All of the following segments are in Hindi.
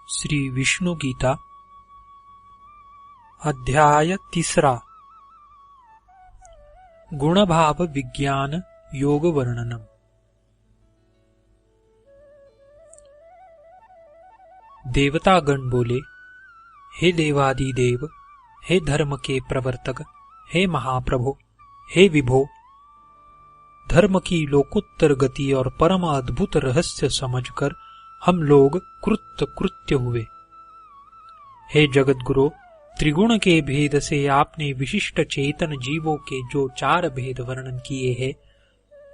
श्री विष्णु गीता अध्याय 3 गुणभाव विज्ञान योग वर्णनम। देवतागण बोले, हे देवादिदेव, हे धर्म के प्रवर्तक, हे महाप्रभो, हे विभो, धर्म की लोकोत्तर गति और परम अद्भुत रहस्य समझकर हम लोग कृत्य हुए। हे जगतगुरु, त्रिगुण के भेद से आपने विशिष्ट चेतन जीवों के जो 4 भेद वर्णन किए हैं,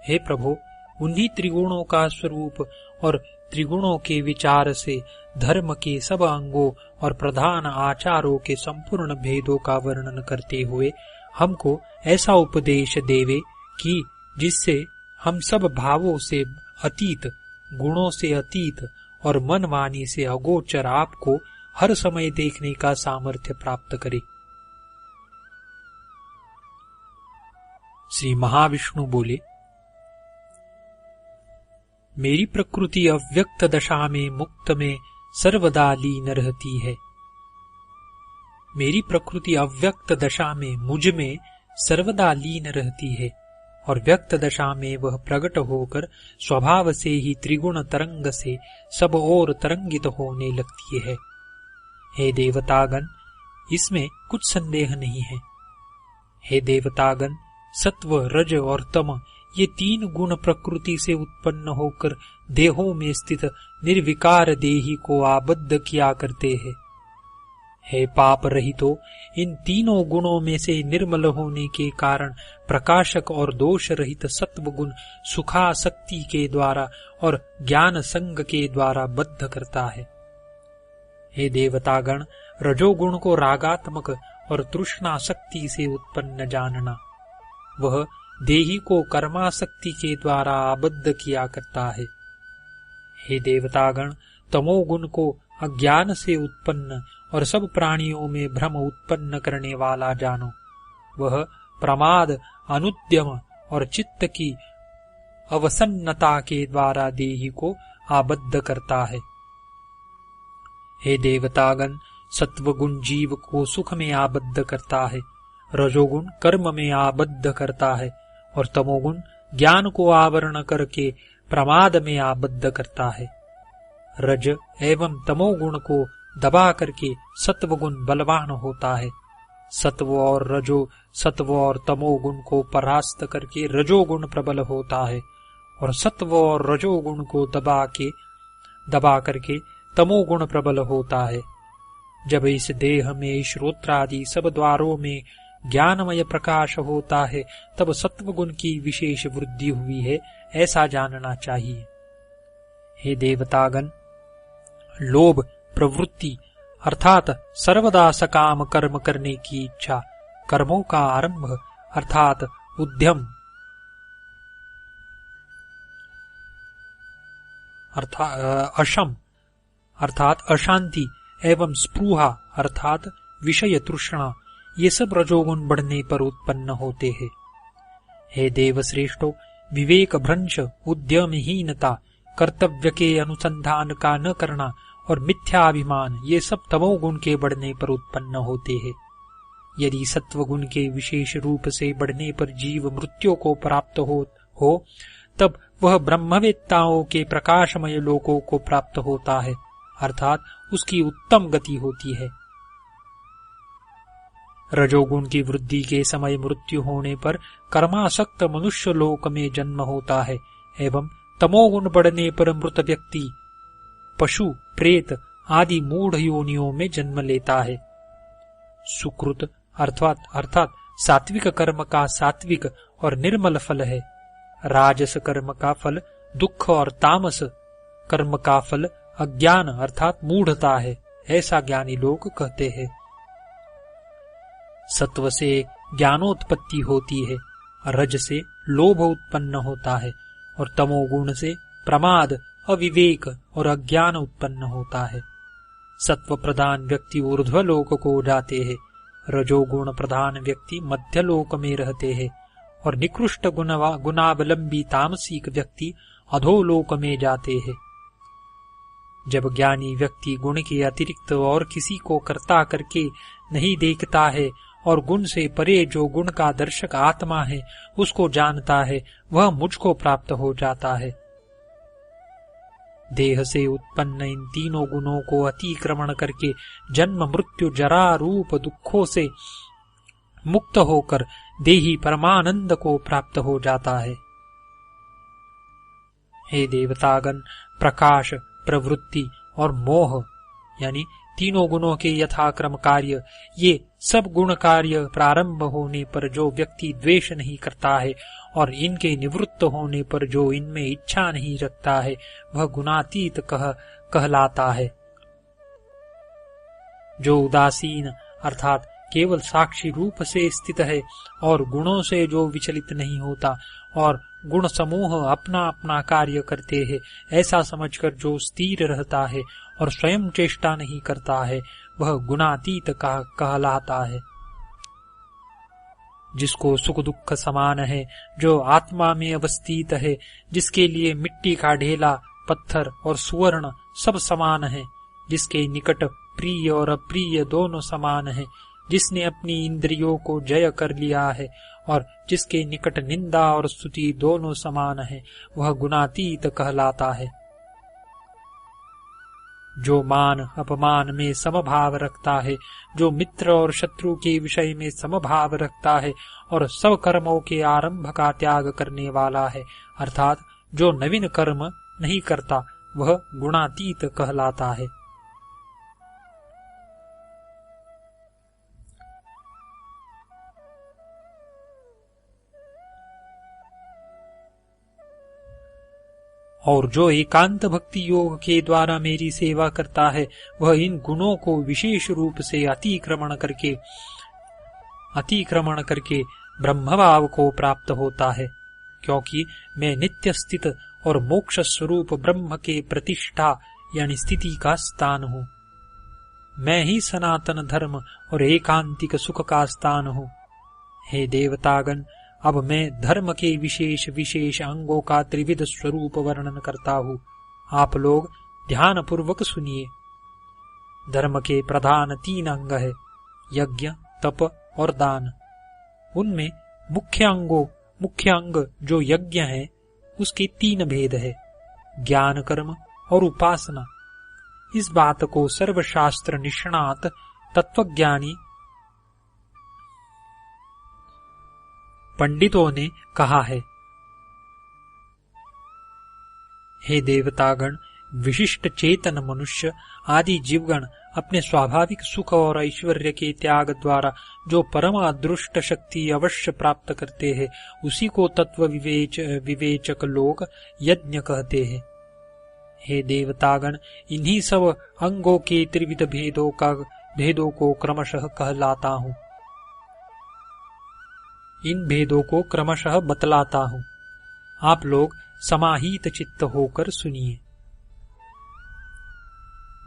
हे प्रभु, उन्हीं त्रिगुणों का स्वरूप और त्रिगुणों के विचार से धर्म के सब अंगों और प्रधान आचारों के संपूर्ण भेदों का वर्णन करते हुए हमको ऐसा उपदेश देवे कि जिससे हम सब भावों से अतीत, गुणों से अतीत और मन वाणी से अगोचर आपको हर समय देखने का सामर्थ्य प्राप्त करे। श्री महाविष्णु बोले, मेरी प्रकृति अव्यक्त दशा में मुक्त में सर्वदा लीन रहती है। मेरी प्रकृति अव्यक्त दशा में मुझ में सर्वदा लीन रहती है और व्यक्त दशा में वह प्रकट होकर स्वभाव से ही त्रिगुण तरंग से सब ओर तरंगित होने लगती है। हे देवतागण, इसमें कुछ संदेह नहीं है। हे देवतागण, सत्व, रज और तम ये 3 गुण प्रकृति से उत्पन्न होकर देहों में स्थित निर्विकार देही को आबद्ध किया करते हैं। हे पाप रहितो, इन तीनों गुणों में से निर्मल होने के कारण प्रकाशक और दोष रहित सत्व गुण सुखासक्ति के द्वारा और ज्ञान संग के द्वारा बद्ध करता है। हे देवतागण, रजोगुण को रागात्मक और तृष्णाशक्ति से उत्पन्न जानना, वह देही को कर्माशक्ति के द्वारा आबद्ध किया करता है। हे देवतागण, तमोगुण को अज्ञान से उत्पन्न और सब प्राणियों में भ्रम उत्पन्न करने वाला जानो, वह प्रमाद, अनुद्यम और चित्त की अवसन्नता के द्वारा देही को आबद्ध करता है। हे देवतागण, सत्वगुण जीव को सुख में आबद्ध करता है, रजोगुण कर्म में आबद्ध करता है और तमोगुण ज्ञान को आवरण करके प्रमाद में आबद्ध करता है। रज एवं तमोगुण को दबा करके सत्वगुण बलवान होता है। सत्व और तमोगुण को परास्त करके रजोगुण प्रबल होता है और सत्व और रजोगुण को दबा करके तमोगुण प्रबल होता है। जब इस देह में श्रोत्रादि सब द्वारों में ज्ञानमय प्रकाश होता है, तब सत्वगुण की विशेष वृद्धि हुई है, ऐसा जानना चाहिए। हे देवतागण, लोभ प्रवृत्ति अर्थात सर्वदा सकाम कर्म करने की इच्छा, कर्मों का आरंभ अर्थात उद्यम अशम अर्थात अशांति एवं स्पृहा अर्थात विषय तृष्णा, ये सब रजोगुण बढ़ने पर उत्पन्न होते हैं। हे देवश्रेष्ठो, विवेक भ्रंश, उद्यमहीनता, कर्तव्य के अनुसंधान का न करना और मिथ्याभिमान, ये सब तमोगुण के बढ़ने पर उत्पन्न होते हैं। यदि सत्वगुण के विशेष रूप से बढ़ने पर जीव मृत्यु को प्राप्त हो तब वह ब्रह्मवेत्ताओं के प्रकाशमय लोकों को प्राप्त होता है, अर्थात उसकी उत्तम गति होती है। रजोगुण की वृद्धि के समय मृत्यु होने पर कर्मासक्त मनुष्य लोक में जन्म होता है एवं तमोगुण बढ़ने पर मृत व्यक्ति पशु, प्रेत आदि मूढ़ योनियों में जन्म लेता है। सुकृत अर्थात सात्विक कर्म का सात्विक और निर्मल फल है। राजस कर्म का फल दुख और तामस कर्म का फल अज्ञान अर्थात मूढ़ता है, ऐसा ज्ञानी लोग कहते हैं। सत्व से ज्ञानोत्पत्ति होती है, रज से लोभ उत्पन्न होता है और तमोगुण से प्रमाद, अविवेक और अज्ञान उत्पन्न होता है। सत्व प्रधान व्यक्ति ऊर्ध्वलोक को जाते हैं, रजोगुण प्रधान व्यक्ति मध्यलोक में रहते हैं और निकृष्ट गुणावलंबी तामसिक व्यक्ति अधोलोक में जाते हैं। जब ज्ञानी व्यक्ति गुण के अतिरिक्त और किसी को कर्ता करके नहीं देखता है और गुण से परे जो गुण का दर्शक आत्मा है उसको जानता है, वह मुझको प्राप्त हो जाता है। देह से उत्पन्न इन तीनों गुणों को अतिक्रमण करके जन्म मृत्यु जरा रूप दुखों से मुक्त होकर देही परमानंद को प्राप्त हो जाता है। हे देवतागण, प्रकाश, प्रवृत्ति और मोह यानी तीनों गुणों के यथाक्रम कार्य, ये सब गुण कार्य प्रारंभ होने पर जो व्यक्ति द्वेष नहीं करता है और इनके निवृत्त होने पर जो इनमें इच्छा नहीं रखता है, वह गुणातीत कहलाता है। जो उदासीन अर्थात केवल साक्षी रूप से स्थित है और गुणों से जो विचलित नहीं होता और गुण समूह अपना अपना कार्य करते हैं, ऐसा समझकर जो स्थिर रहता है और स्वयं चेष्टा नहीं करता है, वह गुणातीत कहलाता है। जिसको सुख दुख समान है, जो आत्मा में अवस्थित है, जिसके लिए मिट्टी का ढेला, पत्थर और सुवर्ण सब समान है, जिसके निकट प्रिय और अप्रिय दोनों समान है, जिसने अपनी इंद्रियों को जय कर लिया है और जिसके निकट निंदा और स्तुति दोनों समान है, वह गुणातीत कहलाता है। जो मान अपमान में समभाव रखता है, जो मित्र और शत्रु के विषय में समभाव रखता है और सब कर्मों के आरंभ का त्याग करने वाला है, अर्थात जो नवीन कर्म नहीं करता, वह गुणातीत कहलाता है। और जो एकांत भक्ति योग के द्वारा मेरी सेवा करता है, वह इन गुणों को विशेष रूप से अतिक्रमण करके ब्रह्मभाव को प्राप्त होता है, क्योंकि मैं नित्य स्थित और मोक्ष स्वरूप ब्रह्म के प्रतिष्ठा यानी स्थिति का स्थान हूँ। मैं ही सनातन धर्म और एकांतिक सुख का स्थान हूँ। हे देवतागण, अब मैं धर्म के विशेष विशेष अंगों का त्रिविध स्वरूप वर्णन करता हूँ। आप लोग ध्यान पूर्वक सुनिए। धर्म के प्रधान 3 अंग है, यज्ञ, तप और दान। उनमें मुख्य अंग जो यज्ञ है, उसके 3 भेद है, ज्ञान कर्म और उपासना। इस बात को सर्वशास्त्र निष्णात तत्वज्ञानी पंडितों ने कहा है। हे देवतागण, विशिष्ट चेतन मनुष्य आदि जीवगण अपने स्वाभाविक सुख और ऐश्वर्य के त्याग द्वारा जो परम अदृष्ट शक्ति अवश्य प्राप्त करते हैं, उसी को तत्व विवेचक लोग यज्ञ कहते हैं। हे देवतागण, इन्हीं सब अंगों के त्रिविध भेदों को क्रमशः कहलाता हूँ। इन भेदों को क्रमशः बतलाता हूँ। आप लोग समाहित चित्त होकर सुनिए।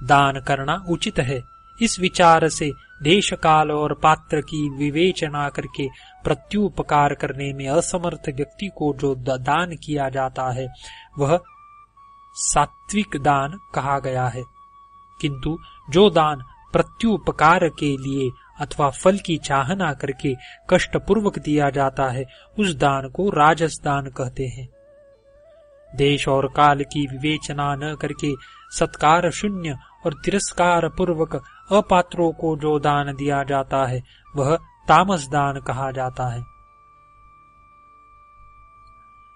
दान करना उचित है। इस विचार से देश काल और पात्र की विवेचना करके प्रत्युपकार करने में असमर्थ व्यक्ति को जो दान किया जाता है, वह सात्विक दान कहा गया है। किंतु जो दान प्रत्युपकार के लिए अथवा फल की चाहना करके कष्ट पूर्वक दिया जाता है, उस दान को राजस दान कहते हैं। देश और काल की विवेचना न करके सत्कार शून्य और तिरस्कार पूर्वक अपात्रों को जो दान दिया जाता है, वह तामस दान कहा जाता है।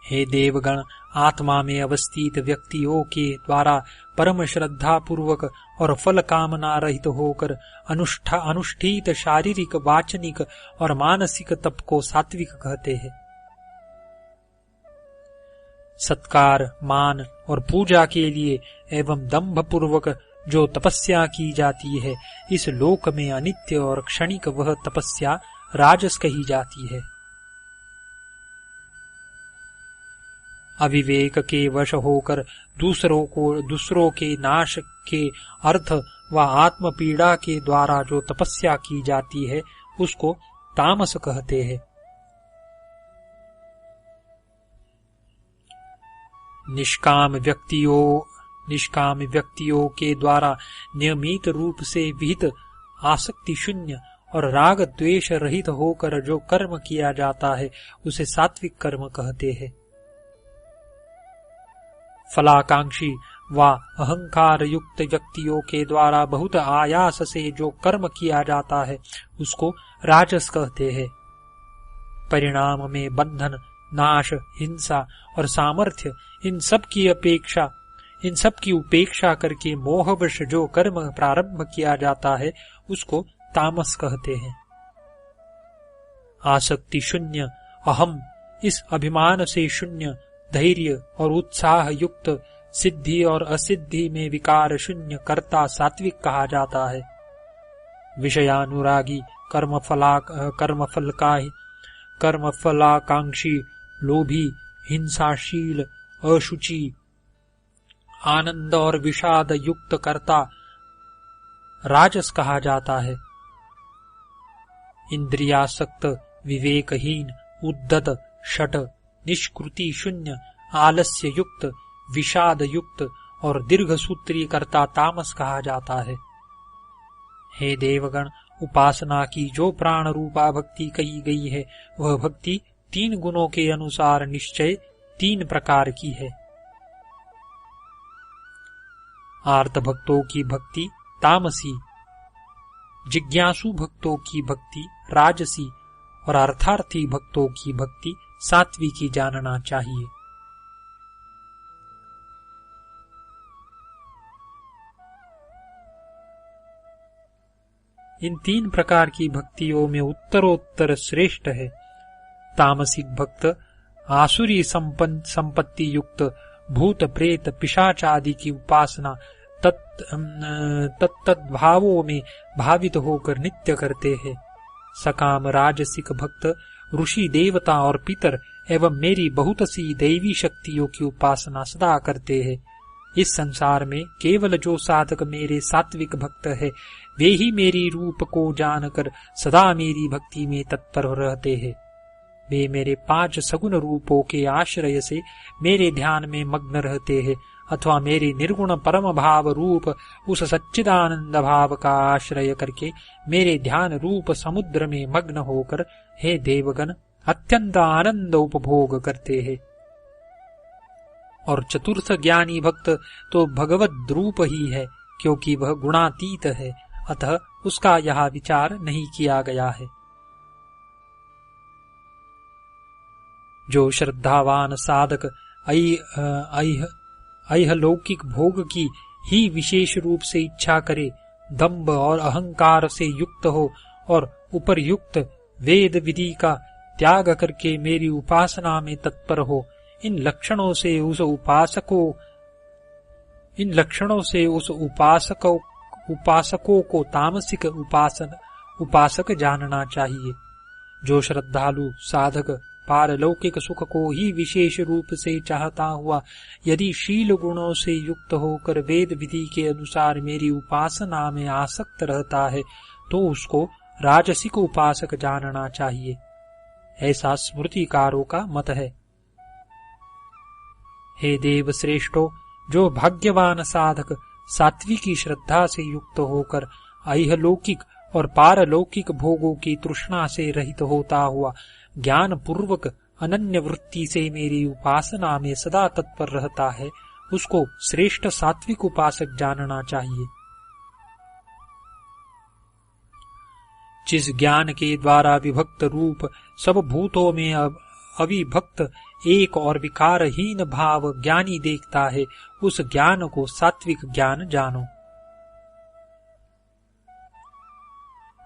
हे देवगण, आत्मा में अवस्थित व्यक्तियों के द्वारा परम श्रद्धा पूर्वक और फल कामना रहित होकर अनुष्ठित शारीरिक, वाचनिक और मानसिक तप को सात्विक कहते हैं। सत्कार, मान और पूजा के लिए एवं दंभ पूर्वक जो तपस्या की जाती है, इस लोक में अनित्य और क्षणिक वह तपस्या राजस कही जाती है। अविवेक के वश होकर दूसरों के नाश के अर्थ व आत्म पीड़ा के द्वारा जो तपस्या की जाती है, उसको तामस कहते हैं। निष्काम व्यक्तियों के द्वारा नियमित रूप से विहित आसक्ति शून्य और राग द्वेष रहित होकर जो कर्म किया जाता है उसे सात्विक कर्म कहते हैं। फलाकांक्षी व अहंकार युक्त व्यक्तियों के द्वारा बहुत आयास से जो कर्म किया जाता है उसको राजस कहते हैं। परिणाम में बंधन, नाश, हिंसा और सामर्थ्य इन सब की उपेक्षा करके मोहवश जो कर्म प्रारंभ किया जाता है उसको तामस कहते हैं। आसक्ति शून्य अहम, इस अभिमान से शून्य, धैर्य और उत्साह युक्त, सिद्धि और असिद्धि में विकार शून्य कर्ता सात्विक कहा जाता है। विषयानुरागी, कर्मफलाकांक्षी, लोभी, हिंसाशील, अशुचि, आनंद और विषाद युक्त कर्ता राजस कहा जाता है। इंद्रियासक्त, विवेकहीन, उद्धत, शठ, निष्कृति शून्य, आलस्य युक्त, विषाद युक्त और दीर्घ सूत्री कर्ता तामस कहा जाता है। हे देवगण, उपासना की जो प्राण रूपा भक्ति कही गई है वह भक्ति 3 गुणों के अनुसार निश्चय 3 प्रकार की है। आर्त भक्तों की भक्ति तामसी, जिज्ञासु भक्तों की भक्ति राजसी और अर्थार्थी भक्तों की भक्ति सात्विकी जानना चाहिए। इन 3 प्रकार की भक्तियों में उत्तरोत्तर श्रेष्ठ है। तामसिक भक्त आसुरी संपत्ति युक्त भूत प्रेत पिशाच आदि की उपासना तत्त भावों में भावित होकर नित्य करते हैं। सकाम राजसिक भक्त ऋषि, देवता और पितर एवं मेरी बहुत सी दैवी शक्तियों की उपासना सदा करते हैं। इस संसार में केवल जो साधक मेरे सात्विक भक्त है वे ही मेरी रूप को जानकर सदा मेरी भक्ति में तत्पर रहते हैं। वे मेरे 5 सगुण रूपों के आश्रय से मेरे ध्यान में मग्न रहते हैं अथवा मेरे निर्गुण परम भाव रूप उस सच्चिदानंद भाव का आश्रय करके मेरे ध्यान रूप समुद्र में मग्न होकर हे देवगण अत्यंत आनंद उपभोग करते हैं। और चतुर्थ ज्ञानी भक्त तो भगवद रूप ही है, क्योंकि वह गुणातीत है, अतः उसका यह विचार नहीं किया गया है। जो श्रद्धावान साधक ऐहलौकिक भोग की ही विशेष रूप से इच्छा करे, दंभ और अहंकार से युक्त हो और उपर्युक्त वेद विधि का त्याग करके मेरी उपासना में तत्पर हो, इन लक्षणों से उस उपासकों को तामसिक उपासक जानना चाहिए। जो श्रद्धालु साधक पारलौकिक सुख को ही विशेष रूप से चाहता हुआ यदि शील गुणों से युक्त होकर वेद विधि के अनुसार मेरी उपासना में आसक्त रहता है तो उसको राजसिक उपासक जानना चाहिए, ऐसा स्मृतिकारों का मत है। हे देव श्रेष्ठो, जो भाग्यवान साधक सात्विकी श्रद्धा से युक्त होकर ऐहलौकिक और पारलौकिक भोगों की तृष्णा से रहित होता हुआ ज्ञान पूर्वक अनन्य वृत्ति से मेरी उपासना में सदा तत्पर रहता है, उसको श्रेष्ठ सात्विक उपासक जानना चाहिए। जिस ज्ञान के द्वारा विभक्त रूप सब भूतों में अविभक्त एक और विकारहीन भाव ज्ञानी देखता है, उस ज्ञान को सात्विक ज्ञान जानो।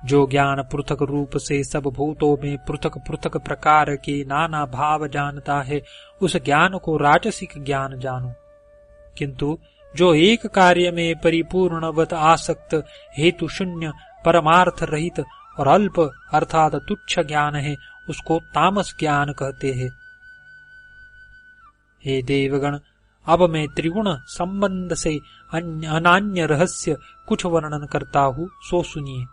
जो ज्ञान पृथक रूप से सब भूतों में पृथक पृथक प्रकार के नाना भाव जानता है, उस ज्ञान को राजसिक ज्ञान जानो। किंतु जो एक कार्य में परिपूर्णवत आसक्त, हेतु शून्य, परमार्थ रहित और अल्प अर्थात तुच्छ ज्ञान है, उसको तामस ज्ञान कहते हैं। हे देवगण, अब मैं त्रिगुण संबंध से अनान्य रहस्य कुछ वर्णन करता हूँ, सो सुनिए।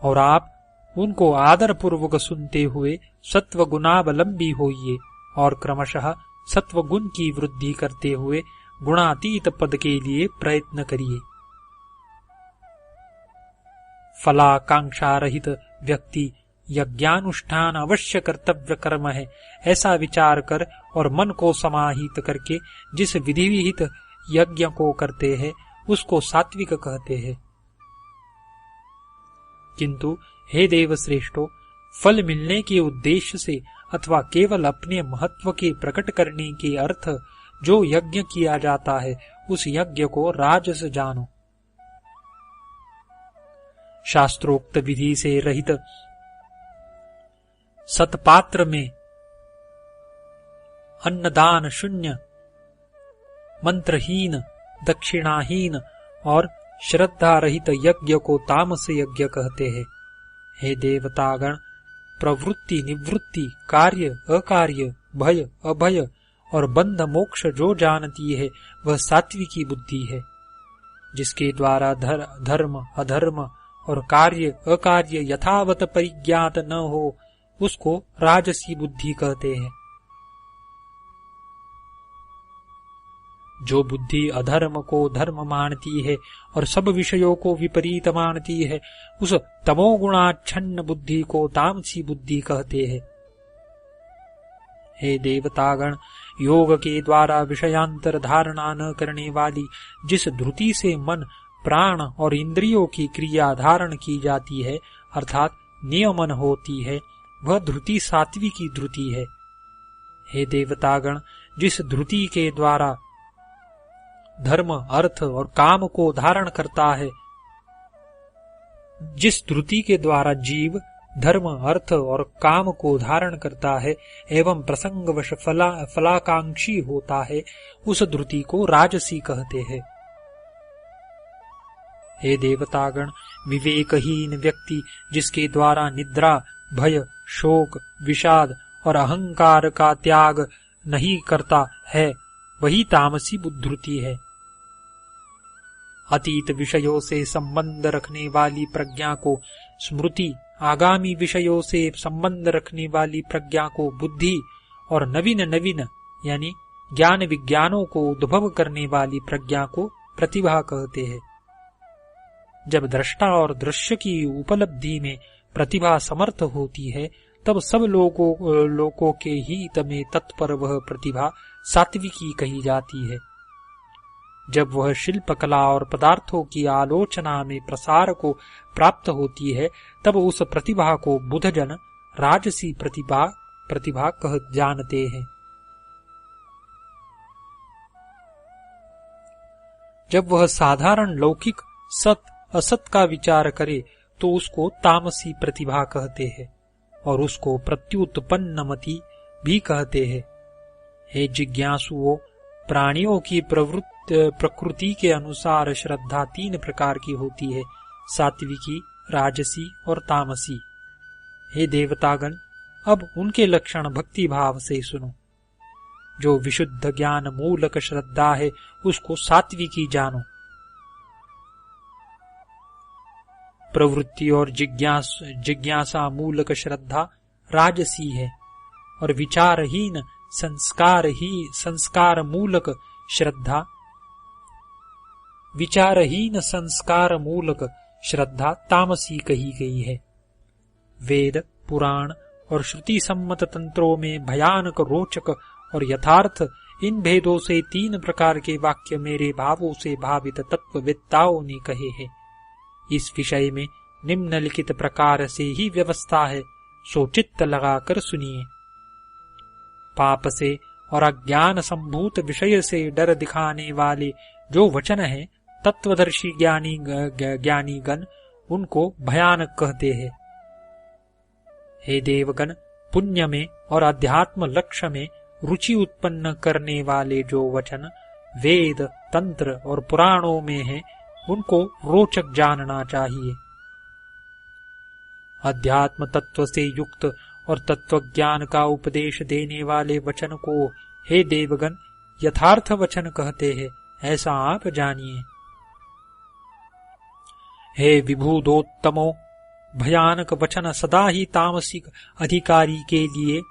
और आप उनको आदर पूर्वक सुनते हुए सत्व गुणावलंबी होइए और क्रमशः सत्व गुण की वृद्धि करते हुए गुणातीत पद के लिए प्रयत्न करिए। फलाकांक्षा रहित व्यक्ति यज्ञानुष्ठान अवश्य कर्तव्य कर्म है, ऐसा विचार कर और मन को समाहित करके जिस विधि विहित यज्ञ को करते हैं उसको सात्विक कहते हैं। किंतु हे देव श्रेष्ठो, फल मिलने के उद्देश्य से अथवा केवल अपने महत्व के प्रकट करने के अर्थ जो यज्ञ किया जाता है उस यज्ञ को राजस जानो। शास्त्रोक्त विधि से रहित सतपात्र में अन्नदान शून्य, मंत्रहीन, दक्षिणाहीन और श्रद्धा रहित यज्ञ को तामस यज्ञ कहते हैं। हे देवतागण, प्रवृत्ति निवृत्ति, कार्य अकार्य, भय अभय और बंध मोक्ष जो जानती है वह सात्विकी बुद्धि है। जिसके द्वारा धर्म अधर्म और कार्य अकार्य यथावत परिज्ञात न हो उसको राजसी बुद्धि कहते हैं। जो बुद्धि अधर्म को धर्म मानती है और सब विषयों को विपरीत मानती है उस तमोगुणाच्छन्न बुद्धि को तामसी बुद्धि कहते हैं। हे देवतागण, योग के द्वारा विषयांतर धारणा न करने वाली जिस धृति से मन, प्राण और इंद्रियों की क्रिया धारण की जाती है अर्थात नियमन होती है, वह धृति सात्विकी धृति है। हे देवतागण, जिस धृति के द्वारा धर्म अर्थ और काम को धारण करता है, जिस धृति के द्वारा जीव धर्म अर्थ और काम को धारण करता है एवं प्रसंगवश फलाकांक्षी होता है, उस धृति को राजसी कहते हैं। हे देवतागण, विवेकहीन व्यक्ति जिसके द्वारा निद्रा, भय, शोक, विषाद और अहंकार का त्याग नहीं करता है वही तामसी बुद्धि है। अतीत विषयों से संबंध रखने वाली प्रज्ञा को स्मृति, आगामी विषयों से संबंध रखने वाली प्रज्ञा को बुद्धि और नवीन नवीन यानी ज्ञान विज्ञानों को उद्भव करने वाली प्रज्ञा को प्रतिभा कहते हैं। जब दृष्टा और दृश्य की उपलब्धि में प्रतिभा समर्थ होती है तब सब लोगों के हित में तत्पर वह प्रतिभा सात्विकी कही जाती है। जब वह शिल्प कला और पदार्थों की आलोचना में प्रसार को प्राप्त होती है तब उस प्रतिभा को बुधजन राजसी प्रतिभा कह जानते हैं। जब वह साधारण लौकिक सत असत का विचार करे तो उसको तामसी प्रतिभा कहते हैं और उसको प्रत्युत्पन्नमति भी कहते हैं। हे जिज्ञासुओं, प्राणियों की प्रकृति के अनुसार श्रद्धा 3 प्रकार की होती है, सात्विकी, राजसी और तामसी। हे देवतागण, अब उनके लक्षण भक्ति भाव से सुनो। जो विशुद्ध ज्ञान मूलक श्रद्धा है उसको सात्विकी जानो। प्रवृत्ति और जिज्ञासा मूलक श्रद्धा राजसी है और विचारहीन संस्कार मूलक श्रद्धा तामसी कही गई है। वेद, पुराण और श्रुति सम्मत तंत्रों में भयानक, रोचक और यथार्थ इन भेदों से 3 प्रकार के वाक्य मेरे भावों से भावित तत्ववेत्ताओं ने कहे हैं। इस विषय में निम्नलिखित प्रकार से ही व्यवस्था है, सो चित्त लगाकर सुनिए। पाप से और अज्ञान संभूत विषय से डर दिखाने वाले जो वचन हैं, तत्वदर्शी ज्ञानीगण उनको भयानक कहते हैं। हे देवगण, पुण्य में और अध्यात्म लक्ष्य में रुचि उत्पन्न करने वाले जो वचन वेद, तंत्र और पुराणों में हैं, उनको रोचक जानना चाहिए। अध्यात्म तत्व से युक्त और तत्व ज्ञान का उपदेश देने वाले वचन को हे देवगण यथार्थ वचन कहते हैं, ऐसा आप जानिए। हे विभूदोत्तमो, भयानक वचन सदा ही तामसिक अधिकारी के लिए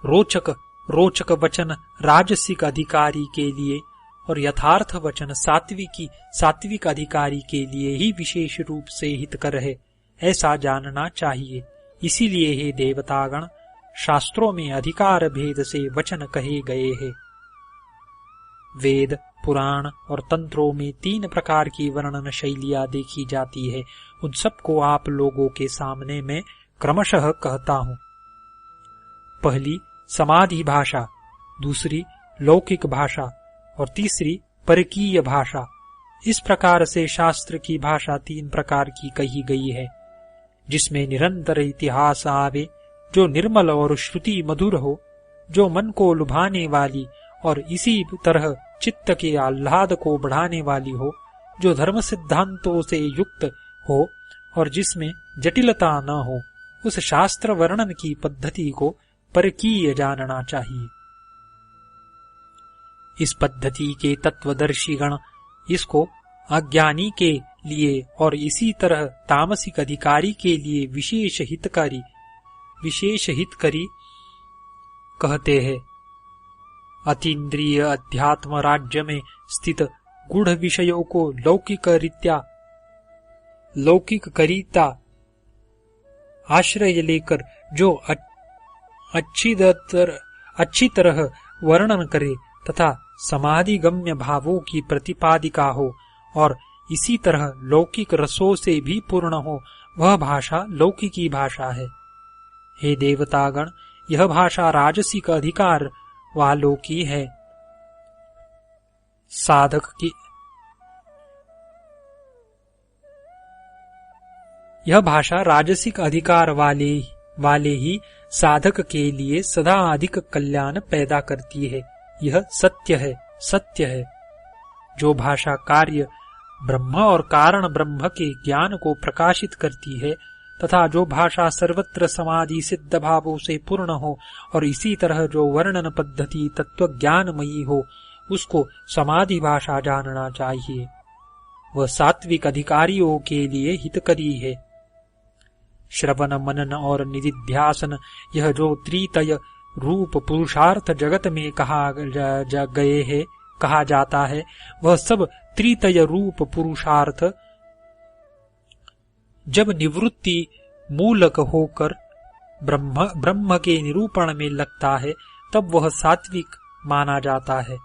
रोचक रोचक वचन राजसिक अधिकारी के लिए और यथार्थ वचन सात्विक अधिकारी के लिए ही विशेष रूप से हितकर है, ऐसा जानना चाहिए। इसीलिए हे देवतागण, शास्त्रों में अधिकार भेद से वचन कहे गए हैं। वेद, पुराण और तंत्रों में 3 प्रकार की वर्णन शैलियां देखी जाती है। उन सबको आप लोगों के सामने मैं क्रमशः कहता हूँ। पहली समाधि भाषा, दूसरी लौकिक भाषा और तीसरी परकीय भाषा। इस प्रकार से शास्त्र की भाषा 3 प्रकार की कही गई है, जिसमें निरंतर इतिहास आवे, जो निर्मल और श्रुति मधुर हो, जो मन को लुभाने वाली और इसी तरह चित्त के आह्लाद को बढ़ाने वाली हो, जो धर्म सिद्धांतों से युक्त हो और जिसमें जटिलता न हो। उस शास्त्र वर्णन की पद्धति को परकीय जानना चाहिए। इस पद्धति के तत्वदर्शीगण इसको अज्ञानी के लिए और इसी तरह तामसिक अधिकारी के लिए विशेष हितकारी कहते हैं। अतीन्द्रिय अध्यात्म राज्य में स्थित गूढ़ विषयों को लौकिक करीता आश्रय लेकर जो अच्छी तरह वर्णन करे तथा समाधि गम्य भावों की प्रतिपादिका हो और इसी तरह लौकिक रसों से भी पूर्ण हो, वह भाषा लौकिकी भाषा है। हे देवतागण, यह भाषा राजसिक अधिकार वालों की है। यह भाषा राजसिक अधिकार वाले ही साधक के लिए सदा अधिक कल्याण पैदा करती है। यह सत्य है। जो भाषा कार्य ब्रह्म और कारण ब्रह्म के ज्ञान को प्रकाशित करती है तथा जो भाषा सर्वत्र समाधि सिद्ध भावों से पूर्ण हो और इसी तरह जो वर्णन पद्धति तत्व ज्ञानमयी हो, उसको समाधि भाषा जानना चाहिए। वह सात्विक अधिकारियों के लिए हितकरी है। श्रवण मनन और निधिध्यासन, यह जो त्रितय रूप पुरुषार्थ जगत में कहा जाता है, वह सब त्रितय रूप पुरुषार्थ जब निवृत्ति मूलक होकर ब्रह्म के निरूपण में लगता है, तब वह सात्विक माना जाता है।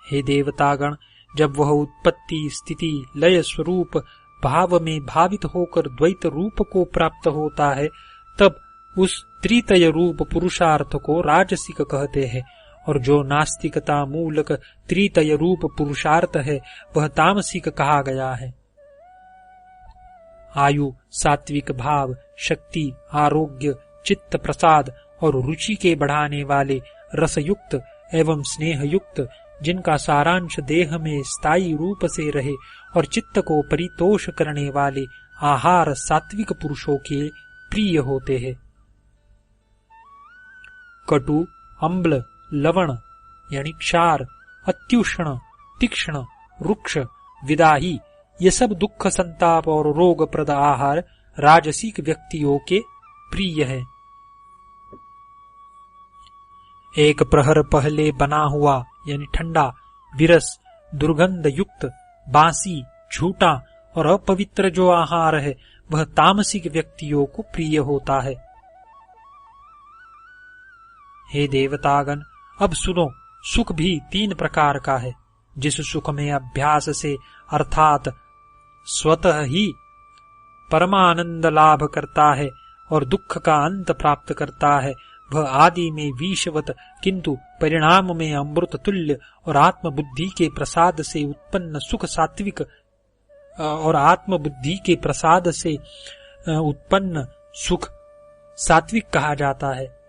हे देवतागण, जब वह उत्पत्ति स्थिति लय स्वरूप भाव में भावित होकर द्वैत रूप को प्राप्त होता है, तब उस त्रितय रूप पुरुषार्थ को राजसिक कहते हैं, और जो नास्तिकता मूलक त्रितय रूप पुरुषार्थ है, वह तामसिक कहा गया है। आयु, सात्विक भाव, शक्ति, आरोग्य, चित्त प्रसाद और रुचि के बढ़ाने वाले रसयुक्त एवं स्नेहयुक्त, जिनका सारांश देह में स्थायी रूप से रहे और चित्त को परितोष करने वाले आहार सात्विक पुरुषों के प्रिय होते हैं। कटु, अम्ल, लवण यानी क्षार, अत्युष्ण, तीक्ष्ण, रुक्ष, विदाही, ये सब दुख, संताप और रोग प्रद आहार राजसिक व्यक्तियों के प्रिय है। एक प्रहर पहले बना हुआ यानी ठंडा, विरस, दुर्गंध युक्त, बासी, झूठा और अपवित्र जो आहार है, वह तामसिक व्यक्तियों को प्रिय होता है। हे देवतागण, अब सुनो, सुख भी 3 प्रकार का है। जिस सुख में अभ्यास से अर्थात स्वतः ही परमानंद लाभ करता है और दुख का अंत प्राप्त करता है, वह आदि में विषवत किंतु परिणाम में अमृत तुल्य और आत्मबुद्धि के प्रसाद से उत्पन्न सुख सात्विक और आत्मबुद्धि के प्रसाद से उत्पन्न सुख सात्विक कहा जाता है।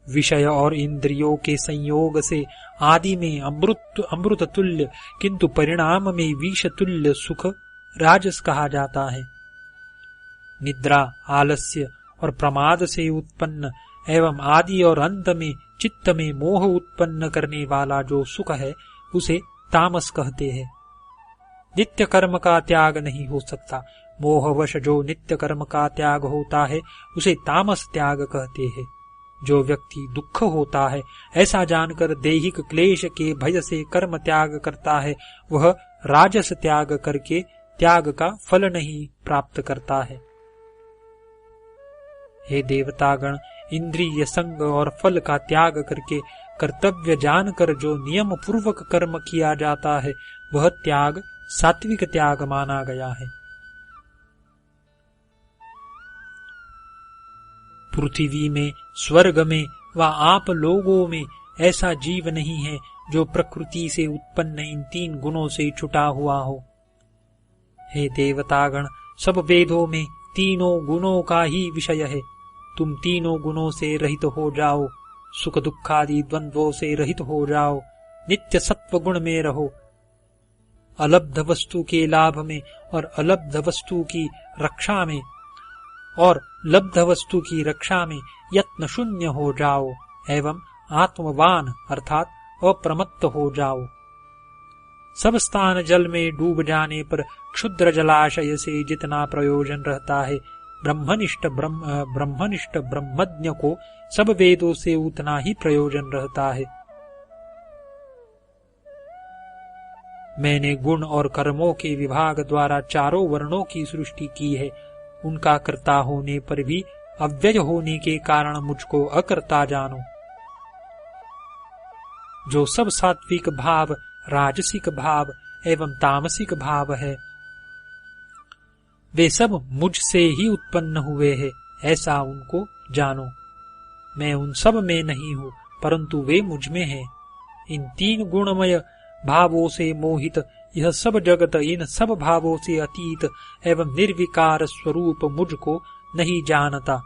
विषय और इंद्रियों के संयोग से आदि में अमृत तुल्य किंतु परिणाम में विष तुल्य सुख राजस कहा जाता है। निद्रा, आलस्य और प्रमाद से उत्पन्न एवं आदि और अंत में चित्त में मोह उत्पन्न करने वाला जो सुख है, उसे तामस कहते हैं। नित्य कर्म का त्याग नहीं हो सकता। मोहवश जो नित्य कर्म का त्याग होता है, उसे तामस त्याग कहते हैं। जो व्यक्ति दुख होता है ऐसा जानकर दैहिक क्लेश के भय से कर्म त्याग करता है, वह राजस त्याग करके त्याग का फल नहीं प्राप्त करता है। हे देवतागण, इंद्रिय संग और फल का त्याग करके कर्तव्य जानकर जो नियम पूर्वक कर्म किया जाता है, वह त्याग सात्विक त्याग माना गया है। पृथ्वी में, स्वर्ग में व आप लोगों में ऐसा जीव नहीं है जो प्रकृति से उत्पन्न इन 3 गुणों से छुटा हुआ हो। हे देवतागण, सब वेदों में तीनों गुणों का ही विषय है। तुम तीनों गुणों से रहित हो जाओ, सुख दुखादि द्वंद्वों से रहित हो जाओ, नित्य सत्व गुण में रहो। अलब्ध वस्तु के लाभ में और अलब्ध वस्तु की रक्षा में और लब्ध वस्तु की रक्षा में यत्न शून्य हो जाओ एवं आत्मवान अर्थात अप्रमत्त हो जाओ। सब स्थान जल में डूब जाने पर क्षुद्र जलाशय से जितना प्रयोजन रहता है, ब्रह्मनिष्ठ ब्रह्मज्ञ को सब वेदों से उतना ही प्रयोजन रहता है। मैंने गुण और कर्मों के विभाग द्वारा चारों वर्णों की सृष्टि की है। उनका कर्ता होने पर भी अव्यय होने के कारण मुझको अकर्ता जानो। जो सब सात्विक भाव, राजसिक भाव एवं तामसिक भाव है, वे सब मुझसे ही उत्पन्न हुए हैं, ऐसा उनको जानो। मैं उन सब में नहीं हूँ, परंतु वे मुझ में हैं। इन 3 गुणमय भावों से मोहित यह सब जगत इन सब भावों से अतीत एवं निर्विकार स्वरूप मुझको नहीं जानता।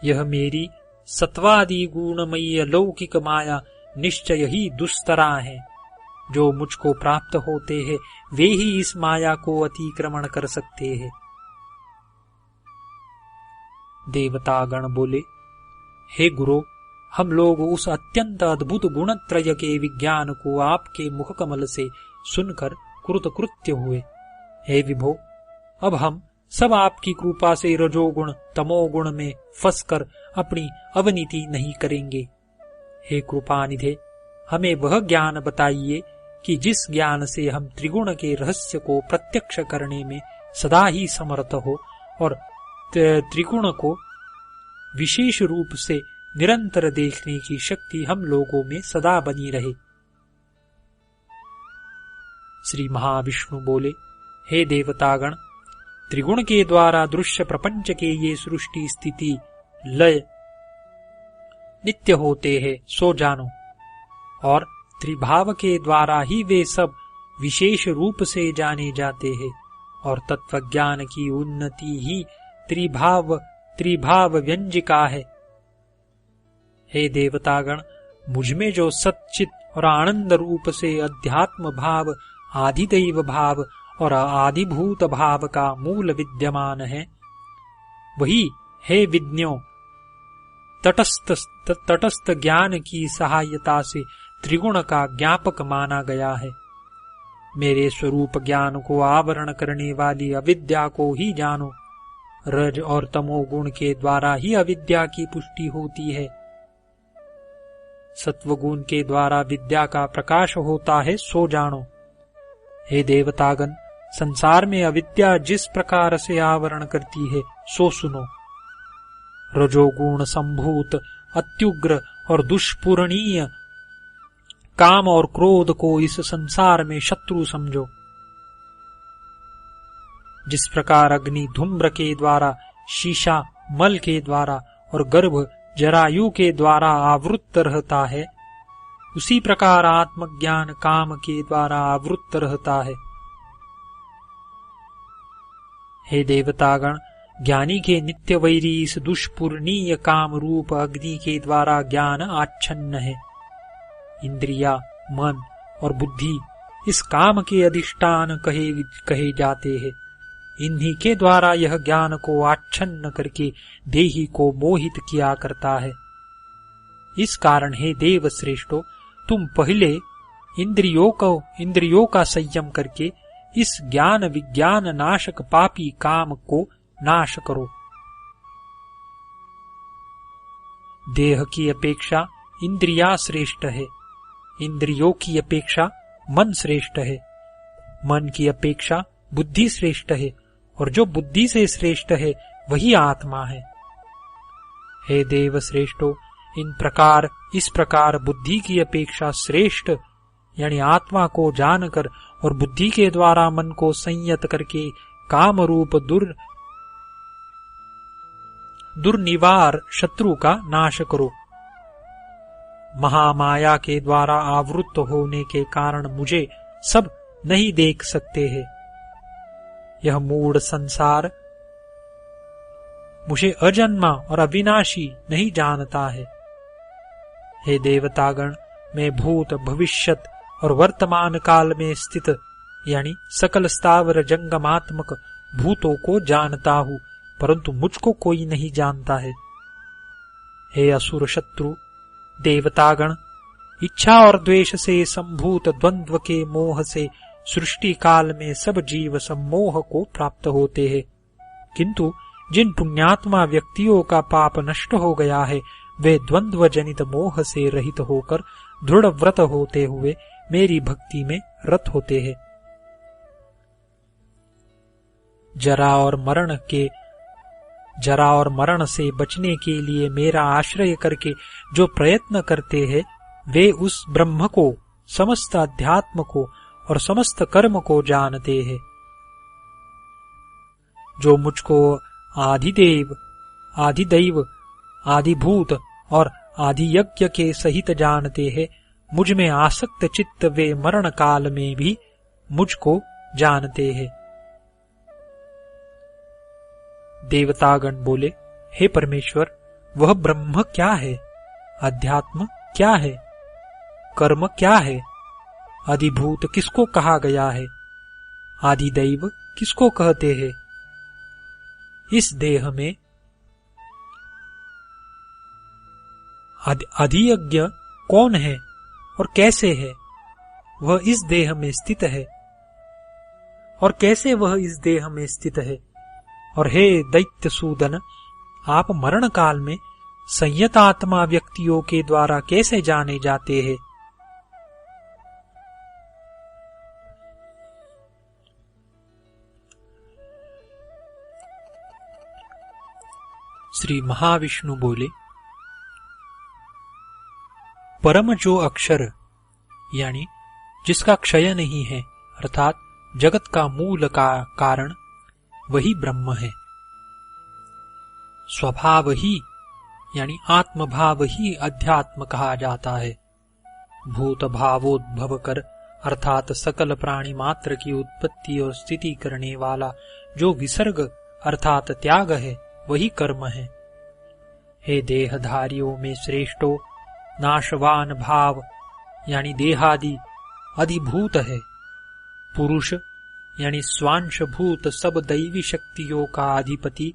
यह मेरी सत्वादि गुणमयी लौकिक माया निश्चय ही दुस्तरा है। जो मुझको प्राप्त होते हैं वे ही इस माया को अतिक्रमण कर सकते हैं। देवतागण बोले, हे गुरु, हम लोग उस अत्यंत अद्भुत गुणत्रय के विज्ञान को आपके मुख कमल से सुनकर कृतकृत्य हुए। हे विभो, अब हम सब आपकी कृपा से रजोगुण तमोगुण में फंसकर अपनी अवनीति नहीं करेंगे। हे कृपानिधे, हमें वह ज्ञान बताइए कि जिस ज्ञान से हम त्रिगुण के रहस्य को प्रत्यक्ष करने में सदा ही समर्थ हो और त्रिगुण को विशेष रूप से निरंतर देखने की शक्ति हम लोगों में सदा बनी रहे। श्री महाविष्णु बोले, हे देवतागण, त्रिगुण के द्वारा दृश्य प्रपंच के ये सृष्टि स्थिति लय नित्य होते हैं, सो जानो। और त्रिभाव के द्वारा ही वे सब विशेष रूप से जाने जाते हैं। और तत्वज्ञान की उन्नति ही त्रिभाव व्यंजिका है। हे देवतागण, मुझमें जो सच्चित और आनंद रूप से अध्यात्म भाव, आदिदैव भाव और आदिभूत भाव का मूल विद्यमान है, वही हे विज्ञों तटस्थ ज्ञान की सहायता से त्रिगुण का ज्ञापक माना गया है। मेरे स्वरूप ज्ञान को आवरण करने वाली अविद्या को ही जानो। रज और तमोगुण के द्वारा ही अविद्या की पुष्टि होती है। सत्वगुण के द्वारा विद्या का प्रकाश होता है, सो जानो। हे देवतागण, संसार में अविद्या जिस प्रकार से आवरण करती है, सो सुनो। रजोगुण संभूत अत्युग्र और दुष्पूरणीय काम और क्रोध को इस संसार में शत्रु समझो। जिस प्रकार अग्नि धूम्र के द्वारा, शीशा मल के द्वारा और गर्भ जरायु के द्वारा आवृत्त रहता है, उसी प्रकार आत्मज्ञान काम के द्वारा आवृत्त रहता है। हे देवतागण, ज्ञानी के नित्य वैरी इस दुष्पूर्णीय काम रूप अग्नि के द्वारा ज्ञान आच्छन्न है। इंद्रिया, मन और बुद्धि इस काम के अधिष्ठान कहे जाते हैं। इन्हीं के द्वारा यह ज्ञान को आच्छन्न करके देही को मोहित किया करता है। इस कारण हे देव श्रेष्ठो, तुम पहले इंद्रियों का संयम करके इस ज्ञान विज्ञान नाशक पापी काम को नाश करो। देह की अपेक्षा इंद्रिया श्रेष्ठ है, इंद्रियों की अपेक्षा मन श्रेष्ठ है, मन की अपेक्षा बुद्धि श्रेष्ठ है, और जो बुद्धि से श्रेष्ठ है वही आत्मा है। हे देव श्रेष्ठो, इस प्रकार बुद्धि की अपेक्षा श्रेष्ठ यानी आत्मा को जानकर और बुद्धि के द्वारा मन को संयत करके काम रूप दुर्निवार शत्रु का नाश करो। महामाया के द्वारा आवृत होने के कारण मुझे सब नहीं देख सकते हैं। यह मूढ़ संसार मुझे अजन्मा और अविनाशी नहीं जानता है। हे देवतागण, मैं भूत भविष्यत और वर्तमान काल में स्थित यानी सकल स्थावर जंगमात्मक भूतों को जानता हूँ, परंतु मुझको कोई नहीं जानता है। हे असुर शत्रु देवतागण, इच्छा और द्वेष से संभूत द्वंद्व के मोह से सृष्टि काल में सब जीव सम्मोह को प्राप्त होते हैं, किंतु जिन पुण्यात्मा व्यक्तियों का पाप नष्ट हो गया है वे द्वंद्व जनित मोह से रहित होकर दृढ़ व्रत होते हुए मेरी भक्ति में रत होते हैं। जरा और मरण से बचने के लिए मेरा आश्रय करके जो प्रयत्न करते हैं वे उस ब्रह्म को, समस्त अध्यात्म को और समस्त कर्म को जानते हैं। जो मुझको आदिदेव, आदिदैव, आदिभूत और आदियज्ञ के सहित जानते हैं, मुझ में आसक्त चित्त वे मरण काल में भी मुझको जानते हैं। देवतागण बोले, हे परमेश्वर, वह ब्रह्म क्या है? अध्यात्म क्या है? कर्म क्या है? अधिभूत किसको कहा गया है? आदिदैव किसको कहते हैं? इस देह में अधियज्ञ कौन है और कैसे है? वह इस देह में स्थित है और कैसे वह इस देह में स्थित है? और हे दैत्य सूदन, आप मरण काल में संयत आत्मा व्यक्तियों के द्वारा कैसे जाने जाते हैं? श्री महाविष्णु बोले, परम जो अक्षर यानी जिसका क्षय नहीं है, अर्थात जगत का मूल का कारण, वही ब्रह्म है। स्वभाव ही यानी आत्मभाव ही अध्यात्म कहा जाता है। भूत भावोद्भव कर अर्थात सकल प्राणी मात्र की उत्पत्ति और स्थिति करने वाला जो विसर्ग अर्थात त्याग है, वही कर्म है। हे देहधारियों में श्रेष्ठो, नाशवान भाव यानी देहादि अधिभूत है। पुरुष यानी स्वांश भूत सब दैवी शक्तियों का अधिपति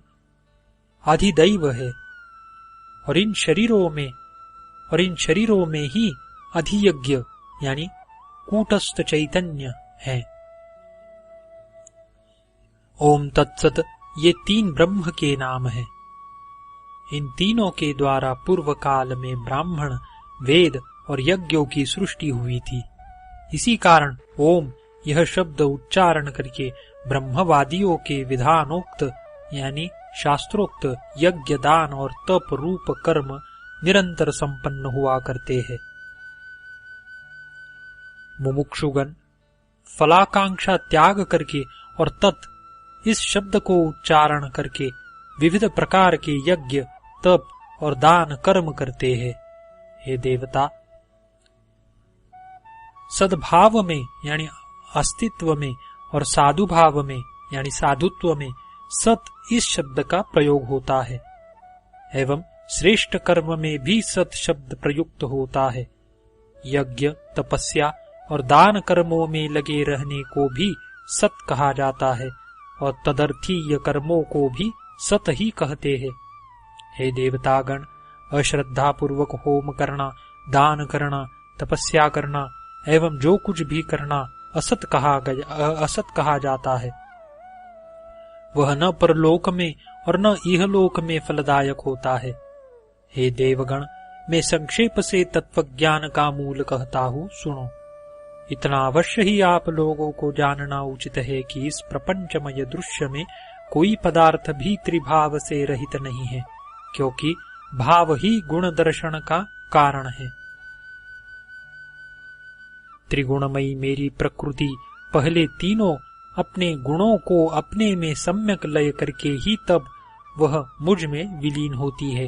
अधिदैव है, और इन शरीरों में ही अधियज्ञ यानी कूटस्थ चैतन्य है। ओम तत्सत, ये तीन ब्रह्म के नाम हैं। इन तीनों के द्वारा पूर्व काल में ब्राह्मण, वेद और यज्ञों की सृष्टि हुई थी। इसी कारण ओम यह शब्द उच्चारण करके ब्रह्मवादियों के विधानोक्त यानी शास्त्रोक्त यज्ञ, दान और तप रूप कर्म निरंतर संपन्न हुआ करते हैं। मुमुक्षुगण फलाकांक्षा त्याग करके और तत् इस शब्द को उच्चारण करके विविध प्रकार के यज्ञ, तप और दान कर्म करते हैं। हे देवता, सद्भाव में यानी अस्तित्व में और साधु भाव में यानी साधुत्व में सत इस शब्द का प्रयोग होता है, एवं श्रेष्ठ कर्म में भी सत शब्द प्रयुक्त होता है। यज्ञ, तपस्या और दान कर्मों में लगे रहने को भी सत कहा जाता है और तदर्थीय कर्मों को भी सत ही कहते हैं। हे देवतागण, अश्रद्धा पूर्वक होम करना, दान करना, तपस्या करना एवं जो कुछ भी करना असत कहा जाता है। वह न परलोक में और न इहलोक में फलदायक होता है। हे देवगण, मैं संक्षेप से तत्वज्ञान का मूल कहता हूँ, सुनो। इतना अवश्य ही आप लोगों को जानना उचित है कि इस प्रपंचमय दृश्य में कोई पदार्थ भी त्रिभाव से रहित नहीं है, क्योंकि भाव ही गुण दर्शन का कारण है। त्रिगुणमयी मेरी प्रकृति पहले तीनों अपने गुणों को अपने में सम्यक लय करके ही तब वह मुझ में विलीन होती है।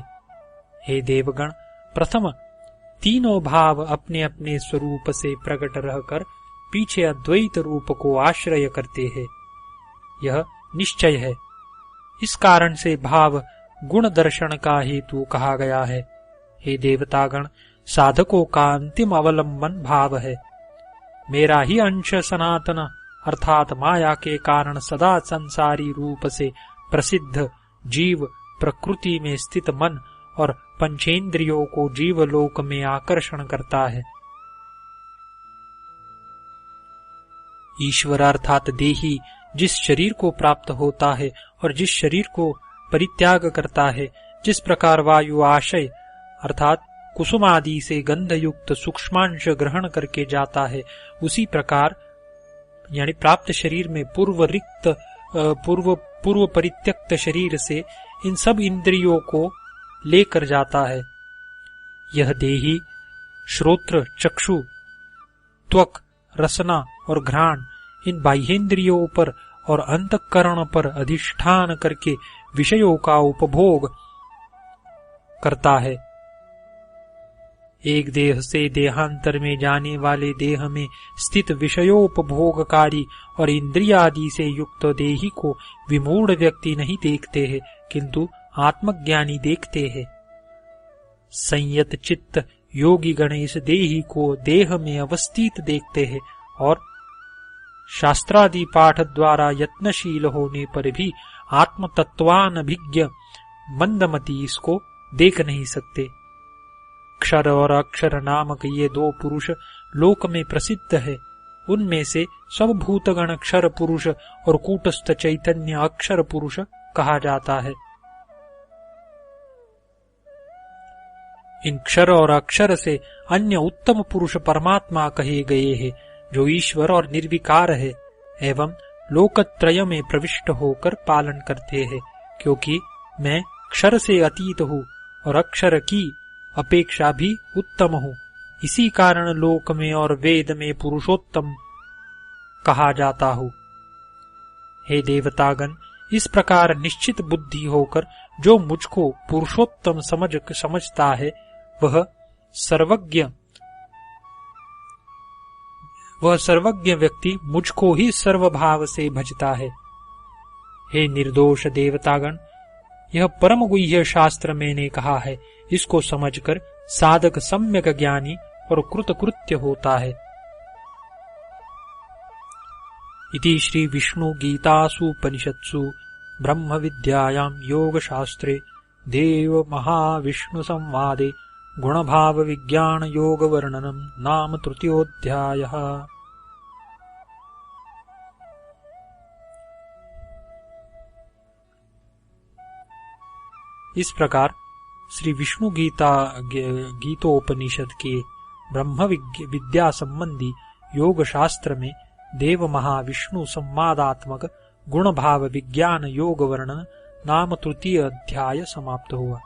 हे देवगण, प्रथम तीनों भाव अपने अपने स्वरूप से प्रकट रहकर पीछे अद्वैत रूप को आश्रय करते हैं, यह निश्चय है। इस कारण से भाव गुण दर्शन का हेतु कहा गया है। हे देवतागण, साधकों का अंतिम अवलंबन भाव है। मेरा ही अंश सनातन अर्थात माया के कारण सदा संसारी रूप से प्रसिद्ध जीव प्रकृति में स्थित मन और पंचेंद्रियों को जीवलोक में आकर्षण करता है। ईश्वर अर्थात देही जिस शरीर को प्राप्त होता है और जिस शरीर को परित्याग करता है, जिस प्रकार वायु आशय अर्थात कुसुम आदि से गंधयुक्त सूक्ष्मांश ग्रहण करके जाता है, उसी प्रकार यानी प्राप्त शरीर में पूर्व परित्यक्त शरीर से इन सब इंद्रियों को लेकर जाता है। यह देही श्रोत्र, चक्षु, त्वक, रसना और घ्राण इन बाह्येंद्रियों पर और अंतःकरण पर अधिष्ठान करके विषयों का उपभोग करता है। एक देह से देहांतर में जाने वाले देह में स्थित विषयोपभोगकारी और इंद्रियादि से युक्त देही को विमूढ़ व्यक्ति नहीं देखते हैं, किंतु आत्मज्ञानी देखते हैं। संयत चित्त योगी गण इस देही को देह में अवस्थित देखते हैं और शास्त्रादि पाठ द्वारा यत्नशील होने पर भी आत्मतत्वानभिज्ञ मंदमती इसको देख नहीं सकते। क्षर और अक्षर नामक ये दो पुरुष लोक में प्रसिद्ध है। उनमें से सब भूतगण क्षर पुरुष और कूटस्थ चैतन्य अक्षर पुरुष कहा जाता है। इन क्षर और अक्षर से अन्य उत्तम पुरुष परमात्मा कहे गए हैं, जो ईश्वर और निर्विकार है एवं लोकत्रय में प्रविष्ट होकर पालन करते हैं। क्योंकि मैं क्षर से अतीत हूँ और अक्षर की अपेक्षा भी उत्तम हूँ, इसी कारण लोक में और वेद में पुरुषोत्तम कहा जाता हूँ। हे देवतागण, इस प्रकार निश्चित बुद्धि होकर जो मुझको पुरुषोत्तम समझता है, वह सर्वज्ञ व्यक्ति मुझको ही सर्वभाव से भजता है। हे निर्दोष देवतागण, यह परम गुह्य शास्त्र मैंने कहा है, इसको समझकर साधक सम्यक ज्ञानी और कृतकृत्य होता है। इति श्री विष्णु गीतासूपनिषत्सु ब्रह्म विद्यायां योग शास्त्रे देव महाविष्णु संवादे गुणभाव विज्ञान योग वर्णनम नाम तृतीयोऽध्यायः। इस प्रकार श्री विष्णु गीतोपनिषद के ब्रह्म विद्या संबंधी योग शास्त्र में देव महाविष्णु संवादात्मक गुण भाव विज्ञान योग वर्णन नाम तृतीय अध्याय समाप्त हुआ।